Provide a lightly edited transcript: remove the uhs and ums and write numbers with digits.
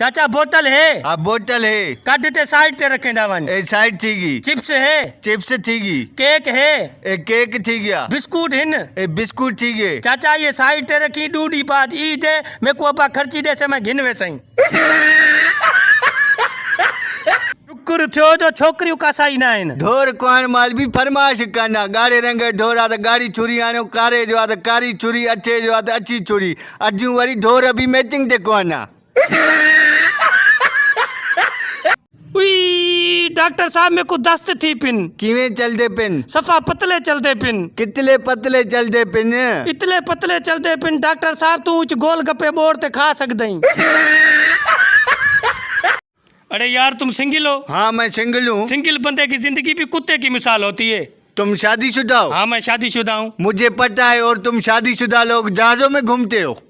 चाचा बोतल है? हाँ बोतल है। काटते साइड ते रखे दावन। ए साइड थी गई। चिप्स है? चिप्स थी गई। केक है? ए केक थी गया। बिस्कुट हिन? ए बिस्कुट थी गए। चाचा ये साइड ते रखी डूडी बात ई दे मैं को अपा खर्ची दे से मैं घिन वे सही। शुक्र थियो जो छोकरियों का सही ना आइन। ढोर कौन माल भी फरमाइश करना गाड़े रंग ढोर आ गाड़ी चुरी आने कारे जो आ कारी चुरी अच्छे जो आ अच्छी चुरी अजू वरी ढोर अभी मैचिंग दे कोना। उई डॉक्टर साहब में को दस्त थी पिन। किवें चलदे पिन? सफा पतले चलते पिन। कितले पतले चलदे पिन? इतले पतले चलते पिन डॉक्टर साहब तू उच गोल गप्पे बोर ते खा सकदई। अरे यार तुम सिंगल हो? हाँ मैं सिंगल हूँ। सिंगल बंदे की जिंदगी भी कुत्ते की मिसाल होती है। तुम शादीशुदा हो? हाँ मैं शादीशुदा हूँ। मुझे पता है और तुम शादीशुदा लोग जहाजों में घूमते हो।